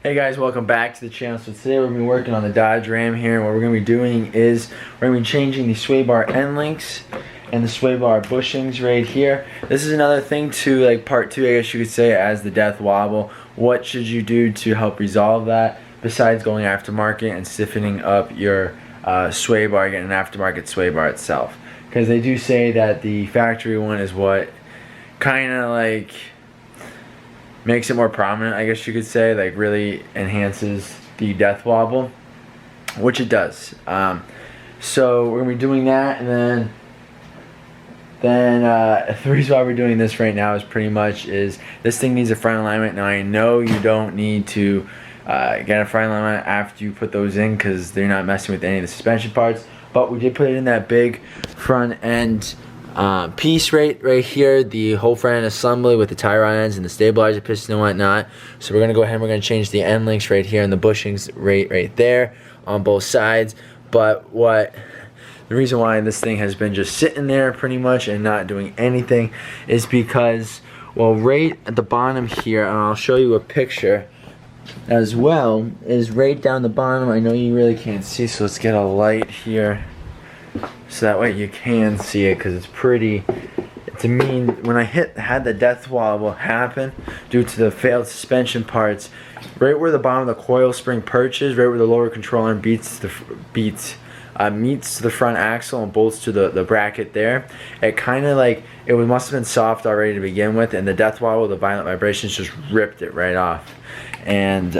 Hey guys, welcome back to the channel. So today we're going to be working on the Dodge Ram here, and what we're going to be doing is we're going to be changing the sway bar end links and the sway bar bushings right here. This is another thing to like part 2, I guess you could say, as the death wobble. What should you do to help resolve that besides going aftermarket and stiffening up your sway bar, getting an aftermarket sway bar itself? Because they do say that the factory one is what kind of like makes it more prominent, I guess you could say, like really enhances the death wobble, which it does. So we're gonna be doing that, and then the reason why we're doing this right now is pretty much is this thing needs a front alignment. Now I know you don't need to get a front alignment after you put those in because they're not messing with any of the suspension parts, but we did put it in that big front end piece right here, the whole front end assembly with the tie rod ends and the stabilizer piston and whatnot. So we're gonna go ahead and we're gonna change the end links right here and the bushings right there on both sides. But the reason why this thing has been just sitting there pretty much and not doing anything is because, well, right at the bottom here, and I'll show you a picture as well, is right down the bottom. I know you really can't see, so let's get a light here so that way you can see it, because it's pretty. To me, when I had the death wobble happen due to the failed suspension parts, right where the bottom of the coil spring perches, right where the lower control arm meets the front axle and bolts to the bracket there, it kind of like, it must have been soft already to begin with, and the death wobble, the violent vibrations just ripped it right off. And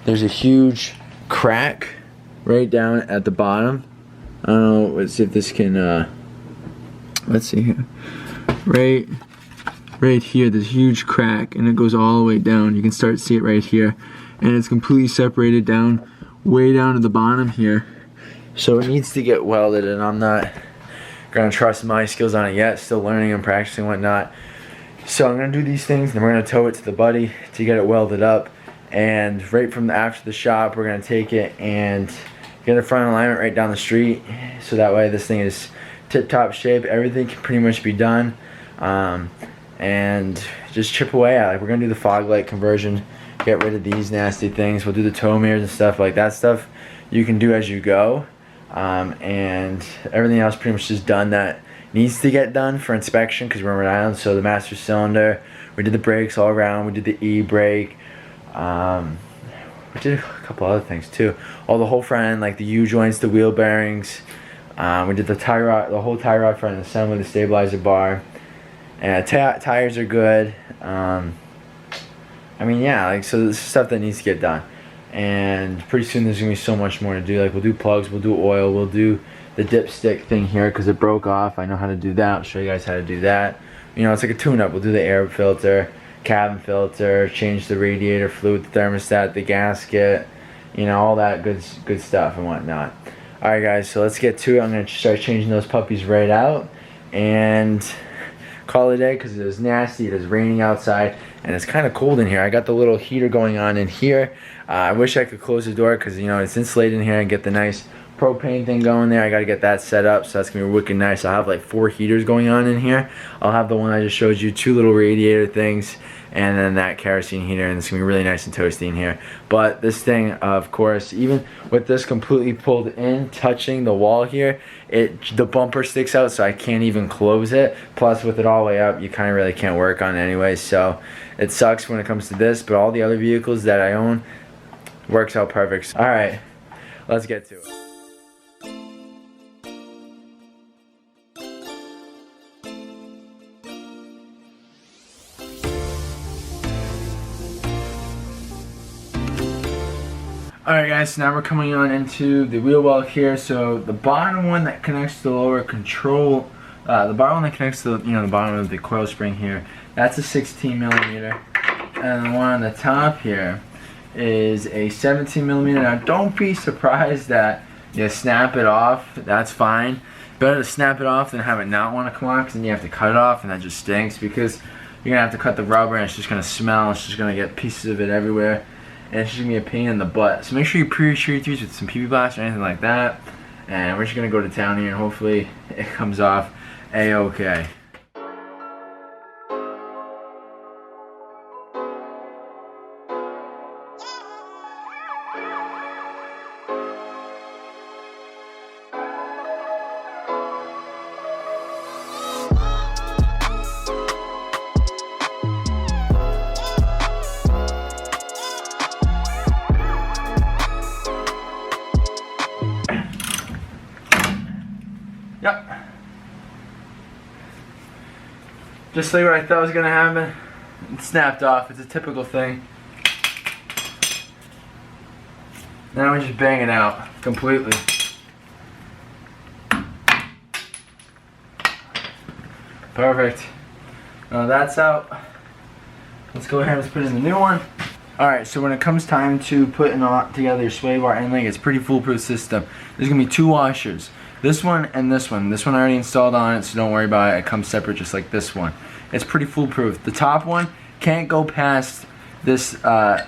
there's a huge crack right down at the bottom. I don't know, let's see if this can, let's see here. Right here, this huge crack, and it goes all the way down. You can start to see it right here. And it's completely separated down, way down to the bottom here. So it needs to get welded, and I'm not gonna trust my skills on it yet. Still learning and practicing and whatnot. So I'm gonna do these things, and we're gonna tow it to the buddy to get it welded up. And right from after the shop, we're gonna take it and get a front alignment right down the street, so that way this thing is tip-top shape. Everything can pretty much be done, and just chip away at it. Like, we're gonna do the fog light conversion, get rid of these nasty things. We'll do the tow mirrors and stuff like that. Stuff you can do as you go, and everything else pretty much is done that needs to get done for inspection, because we're in Rhode Island. So the master cylinder, we did the brakes all around, we did the e-brake, we did a couple other things too. All the whole front end, like the U-joints, the wheel bearings. We did the tie rod, the whole tie rod front end assembly, the stabilizer bar. And tires are good. I mean, yeah, like, so this is stuff that needs to get done. And pretty soon there's gonna be so much more to do. Like, we'll do plugs, we'll do oil, we'll do the dipstick thing here because it broke off. I know how to do that. I'll show you guys how to do that. You know, it's like a tune-up. We'll do the air filter, cabin filter, change the radiator fluid, the thermostat, the gasket, you know, all that good stuff and whatnot. Alright guys, so let's get to it. I'm going to start changing those puppies right out and call it a day, because it is nasty. It is raining outside and it's kind of cold in here. I got the little heater going on in here. I wish I could close the door because, you know, it's insulated in here, and get the nice propane thing going there. I got to get that set up, so that's going to be wicked nice. I'll have like 4 heaters going on in here. I'll have the one I just showed you, 2 little radiator things, and then that kerosene heater, and it's going to be really nice and toasty in here. But this thing, of course, even with this completely pulled in, touching the wall here, the bumper sticks out, so I can't even close it. Plus, with it all the way up, you kind of really can't work on it anyway, so it sucks when it comes to this, but all the other vehicles that I own works out perfect. Alright, let's get to it. Alright guys, so now we're coming on into the wheel well here. So the bottom one that connects to the lower control, the bottom one that connects to, you know, the bottom of the coil spring here, that's a 16 millimeter, and the one on the top here is a 17 millimeter. Now don't be surprised that you snap it off. That's fine. Better to snap it off than have it not want to come off, because then you have to cut it off, and that just stinks, because you're gonna have to cut the rubber and it's just gonna smell. It's just gonna get pieces of it everywhere, and it's just gonna be a pain in the butt. So make sure you pre-treat these with some PB Blast or anything like that, and we're just gonna go to town here and hopefully it comes off a-okay. Yep. Just like what I thought was gonna happen. It snapped off. It's a typical thing. Now we just bang it out completely. Perfect. Now that's out. Let's go ahead and let's put in the new one. Alright, so when it comes time to putting together your sway bar end link, it's a pretty foolproof system. There's going to be two washers. This one and this one. This one I already installed on it, so don't worry about it. It comes separate just like this one. It's pretty foolproof. The top one can't go past this, I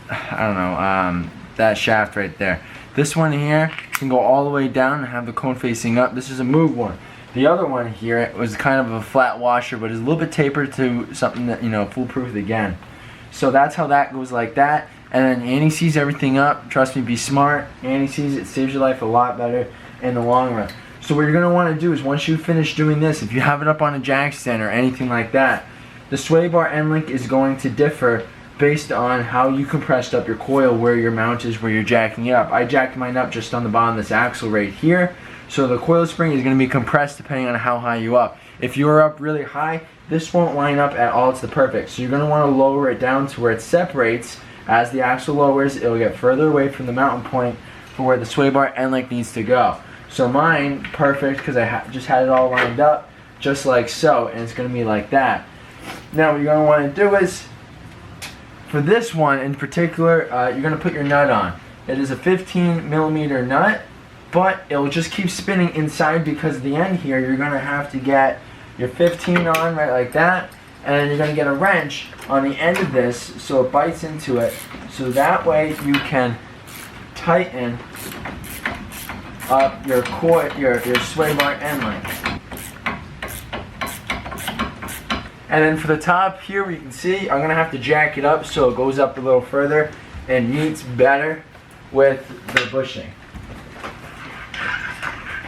don't know, that shaft right there. This one here can go all the way down and have the cone facing up. This is a move one. The other one here was kind of a flat washer, but is a little bit tapered to something that, you know, foolproof again. So that's how that goes like that. And then Annie sees everything up. Trust me, be smart. Annie sees it saves your life a lot better in the long run. So what you're going to want to do is once you finish doing this, if you have it up on a jack stand or anything like that, the sway bar end link is going to differ based on how you compressed up your coil, where your mount is, where you're jacking it up. I jacked mine up just on the bottom of this axle right here. So the coil spring is going to be compressed depending on how high you up. If you're up really high, this won't line up at all to the perfect. So you're going to want to lower it down to where it separates. As the axle lowers, it will get further away from the mounting point for where the sway bar end link needs to go. So mine, perfect, because I just had it all lined up just like so, and it's going to be like that. Now what you're going to want to do is, for this one in particular, you're going to put your nut on. It is a 15mm nut, but it will just keep spinning inside because at the end here you're going to have to get your 15 on right like that, and then you're going to get a wrench on the end of this so it bites into it, so that way you can tighten up your coil, your sway bar end link. And then for the top here, you can see I'm going to have to jack it up so it goes up a little further and meets better with the bushing.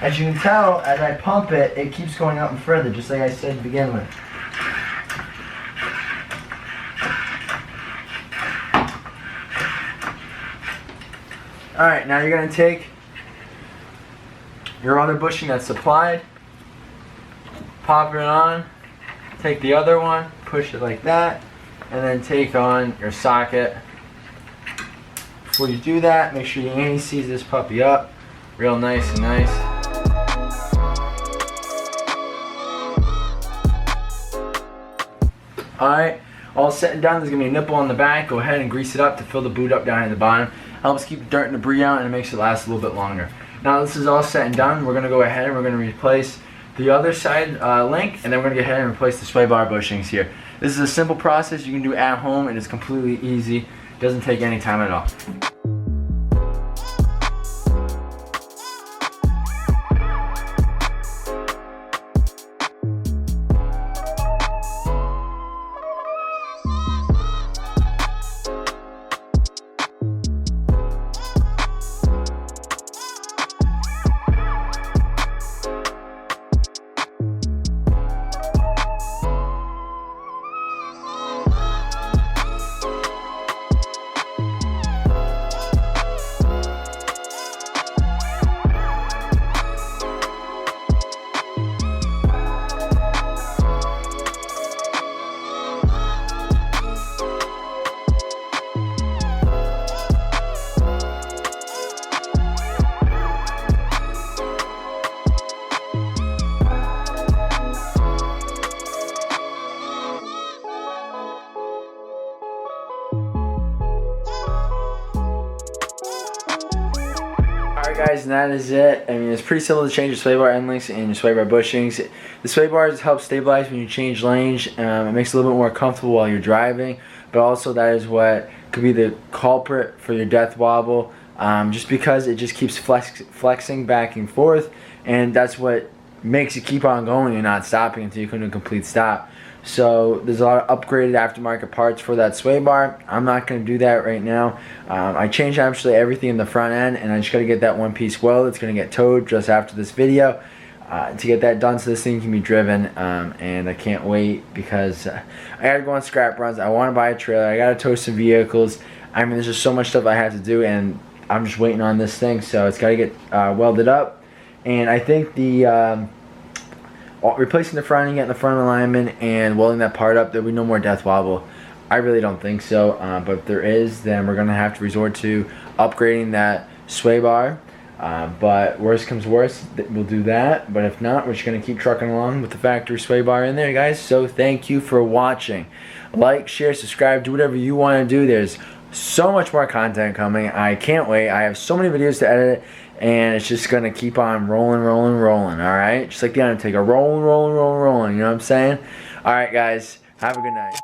As you can tell, as I pump it, it keeps going up and further, just like I said to begin with. Alright, now you're going to take your other bushing that's supplied, pop it on, take the other one, push it like that, and then take on your socket. Before you do that, make sure your Annie sees this puppy up real nice and nice. Alright, all set and done. There's going to be a nipple on the back. Go ahead and grease it up to fill the boot up down at the bottom. Helps keep the dirt and debris out, and it makes it last a little bit longer. Now this is all set and done. We're going to go ahead and we're going to replace the other side link, and then we're going to go ahead and replace the sway bar bushings here. This is a simple process you can do at home, and it's completely easy. It doesn't take any time at all. Alright guys, and that is it. I mean, it's pretty simple to change your sway bar end links and your sway bar bushings. The sway bars help stabilize when you change lanes. It makes it a little bit more comfortable while you're driving, but also that is what could be the culprit for your death wobble, just because it just keeps flexing back and forth, and that's what makes you keep on going and not stopping until you come to a complete stop. So there's a lot of upgraded aftermarket parts for that sway bar. I'm not going to do that right now. I changed actually everything in the front end, and I just got to get that one piece weld. It's going to get towed just after this video to get that done so this thing can be driven, and I can't wait because I got to go on scrap runs. I want to buy a trailer. I got to tow some vehicles. I mean, there's just so much stuff I have to do, and I'm just waiting on this thing, so it's got to get welded up. And I think the replacing the front and getting the front alignment and welding that part up, there'll be no more death wobble. I really don't think so, but if there is, then we're gonna have to resort to upgrading that sway bar. But worst comes worst, we'll do that. But if not, we're just gonna keep trucking along with the factory sway bar in there, guys. So thank you for watching. Like, share, subscribe, do whatever you want to do. There's so much more content coming. I can't wait. I have so many videos to edit, and it's just gonna keep on rolling. All right, just like the Undertaker, rolling. You know what I'm saying? All right, guys. Have a good night.